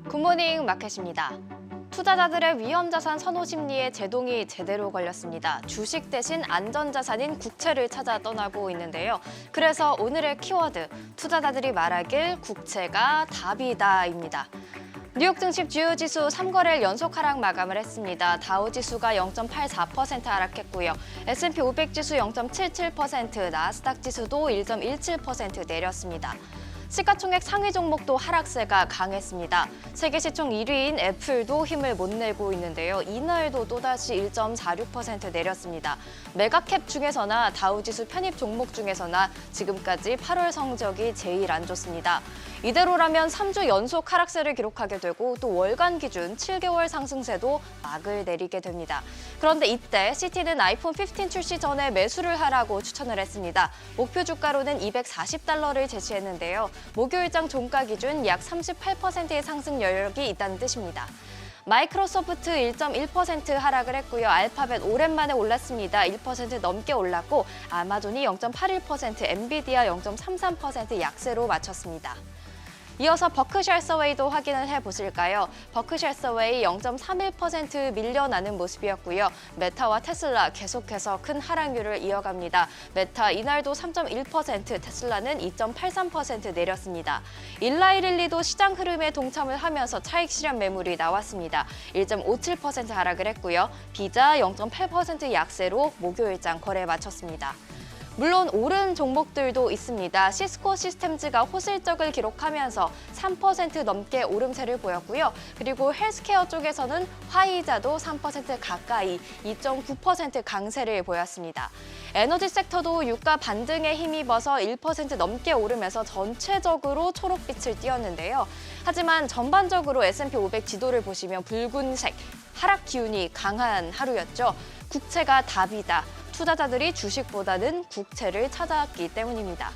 굿모닝 마켓입니다. 투자자들의 위험자산 선호 심리에 제동이 제대로 걸렸습니다. 주식 대신 안전자산인 국채를 찾아 떠나고 있는데요. 그래서 오늘의 키워드, 투자자들이 말하길 국채가 답이다입니다. 뉴욕 증시 주요 지수 3거래일 연속 하락 마감을 했습니다. 다우 지수가 0.84% 하락했고요. S&P 500 지수 0.77%, 나스닥 지수도 1.17% 내렸습니다. 시가총액 상위 종목도 하락세가 강했습니다. 세계 시총 1위인 애플도 힘을 못 내고 있는데요. 이날도 또다시 1.46% 내렸습니다. 메가캡 중에서나 다우지수 편입 종목 중에서나 지금까지 8월 성적이 제일 안 좋습니다. 이대로라면 3주 연속 하락세를 기록하게 되고 또 월간 기준 7개월 상승세도 막을 내리게 됩니다. 그런데 이때 시티는 아이폰 15 출시 전에 매수를 하라고 추천을 했습니다. 목표 주가로는 $240를 제시했는데요. 목요일장 종가 기준 약 38%의 상승 여력이 있다는 뜻입니다. 마이크로소프트 1.1% 하락을 했고요. 알파벳 오랜만에 올랐습니다. 1% 넘게 올랐고 아마존이 0.81%, 엔비디아 0.33% 약세로 마쳤습니다. 이어서 버크셔 해서웨이도 확인을 해보실까요? 버크셔 해서웨이 0.31% 밀려나는 모습이었고요. 메타와 테슬라 계속해서 큰 하락률을 이어갑니다. 메타 이날도 3.1%, 테슬라는 2.83% 내렸습니다. 일라이릴리도 시장 흐름에 동참을 하면서 차익 실현 매물이 나왔습니다. 1.57% 하락을 했고요. 비자 0.8% 약세로 목요일장 거래 마쳤습니다. 물론 오른 종목들도 있습니다. 시스코 시스템즈가 호실적을 기록하면서 3% 넘게 오름세를 보였고요. 그리고 헬스케어 쪽에서는 화이자도 3% 가까이 2.9% 강세를 보였습니다. 에너지 섹터도 유가 반등에 힘입어서 1% 넘게 오르면서 전체적으로 초록빛을 띄었는데요. 하지만 전반적으로 S&P 500 지도를 보시면 붉은색, 하락 기운이 강한 하루였죠. 국채가 답이다. 투자자들이 주식보다는 국채를 찾아왔기 때문입니다.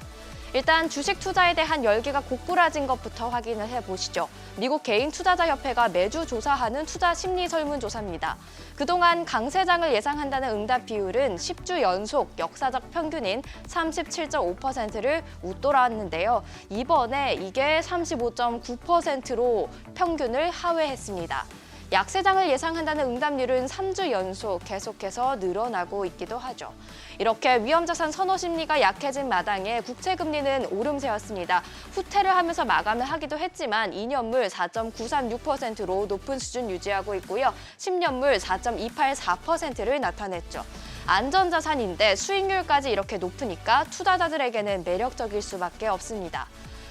일단 주식 투자에 대한 열기가 고꾸라진 것부터 확인을 해보시죠. 미국 개인투자자협회가 매주 조사하는 투자 심리 설문조사입니다. 그동안 강세장을 예상한다는 응답 비율은 10주 연속 역사적 평균인 37.5%를 웃돌았는데요. 이번에 이게 35.9%로 평균을 하회했습니다. 약세장을 예상한다는 응답률은 3주 연속 계속해서 늘어나고 있기도 하죠. 이렇게 위험자산 선호 심리가 약해진 마당에 국채금리는 오름세였습니다. 후퇴를 하면서 마감을 하기도 했지만 2년물 4.936%로 높은 수준 유지하고 있고요. 10년물 4.284%를 나타냈죠. 안전자산인데 수익률까지 이렇게 높으니까 투자자들에게는 매력적일 수밖에 없습니다.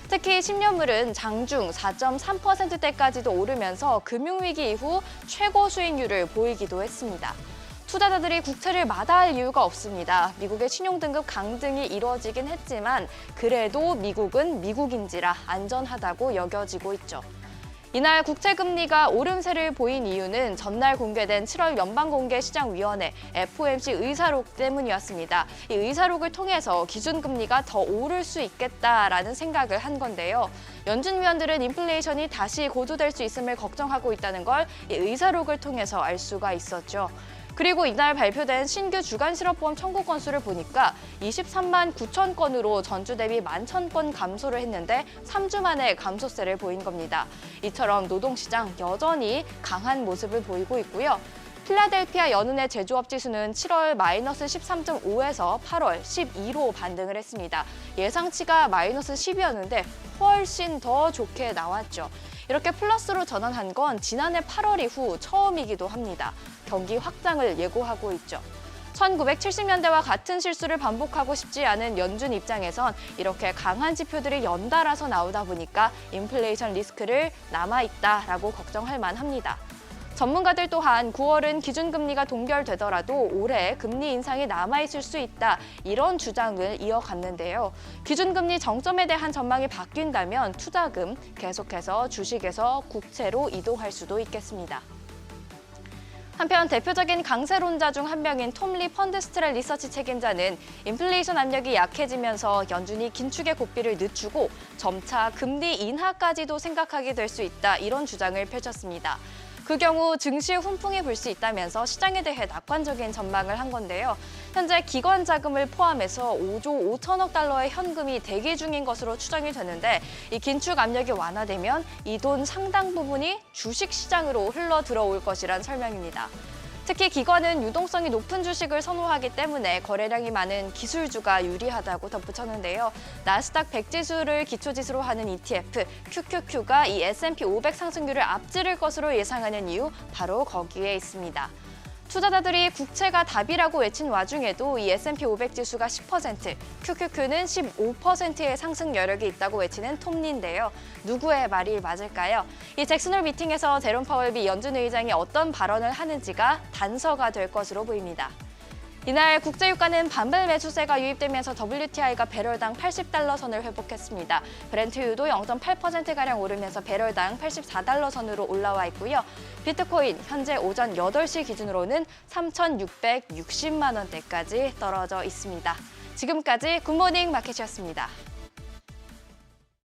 특히 10년물은 장중 4.3%대까지도 오르면서 금융위기 이후 최고 수익률을 보이기도 했습니다. 투자자들이 국채를 마다할 이유가 없습니다. 미국의 신용등급 강등이 이루어지긴 했지만 그래도 미국은 미국인지라 안전하다고 여겨지고 있죠. 이날 국채금리가 오름세를 보인 이유는 전날 공개된 7월 연방공개시장위원회 FOMC 의사록 때문이었습니다. 이 의사록을 통해서 기준금리가 더 오를 수 있겠다라는 생각을 한 건데요. 연준 위원들은 인플레이션이 다시 고조될 수 있음을 걱정하고 있다는 걸 이 의사록을 통해서 알 수가 있었죠. 그리고 이날 발표된 신규 주간 실업보험 청구 건수를 보니까 23만 9천 건으로 전주 대비 11,000건 감소를 했는데 3주 만에 감소세를 보인 겁니다. 이처럼 노동시장 여전히 강한 모습을 보이고 있고요. 필라델피아 연은의 제조업 지수는 7월 마이너스 13.5에서 8월 12로 반등을 했습니다. 예상치가 마이너스 10이었는데 훨씬 더 좋게 나왔죠. 이렇게 플러스로 전환한 건 지난해 8월 이후 처음이기도 합니다. 경기 확장을 예고하고 있죠. 1970년대와 같은 실수를 반복하고 싶지 않은 연준 입장에선 이렇게 강한 지표들이 연달아서 나오다 보니까 인플레이션 리스크를 남아있다라고 걱정할 만합니다. 전문가들 또한 9월은 기준금리가 동결되더라도 올해 금리 인상이 남아있을 수 있다, 이런 주장을 이어갔는데요. 기준금리 정점에 대한 전망이 바뀐다면 투자금 계속해서 주식에서 국채로 이동할 수도 있겠습니다. 한편 대표적인 강세론자 중 한 명인 톰리 펀드스트랩 리서치 책임자는 인플레이션 압력이 약해지면서 연준이 긴축의 고삐를 늦추고 점차 금리 인하까지도 생각하게 될 수 있다, 이런 주장을 펼쳤습니다. 그 경우 증시에 훈풍이 불 수 있다면서 시장에 대해 낙관적인 전망을 한 건데요. 현재 기관 자금을 포함해서 5조 5천억 달러의 현금이 대기 중인 것으로 추정이 되는데 이 긴축 압력이 완화되면 이 돈 상당 부분이 주식 시장으로 흘러 들어올 것이란 설명입니다. 특히 기관은 유동성이 높은 주식을 선호하기 때문에 거래량이 많은 기술주가 유리하다고 덧붙였는데요. 나스닥 100 지수를 기초지수로 하는 ETF QQQ가 이 S&P 500 상승률을 앞지를 것으로 예상하는 이유 바로 거기에 있습니다. 투자자들이 국채가 답이라고 외친 와중에도 이 S&P 500 지수가 10%, QQQ는 15%의 상승 여력이 있다고 외치는 톱니인데요. 누구의 말이 맞을까요? 이 잭슨홀 미팅에서 제롬 파월 미 연준 의장이 어떤 발언을 하는지가 단서가 될 것으로 보입니다. 이날 국제유가는 반발 매수세가 유입되면서 WTI가 배럴당 80달러 선을 회복했습니다. 브렌트유도 0.8%가량 오르면서 배럴당 84달러 선으로 올라와 있고요. 비트코인 현재 오전 8시 기준으로는 3,660만 원대까지 떨어져 있습니다. 지금까지 굿모닝 마켓이었습니다.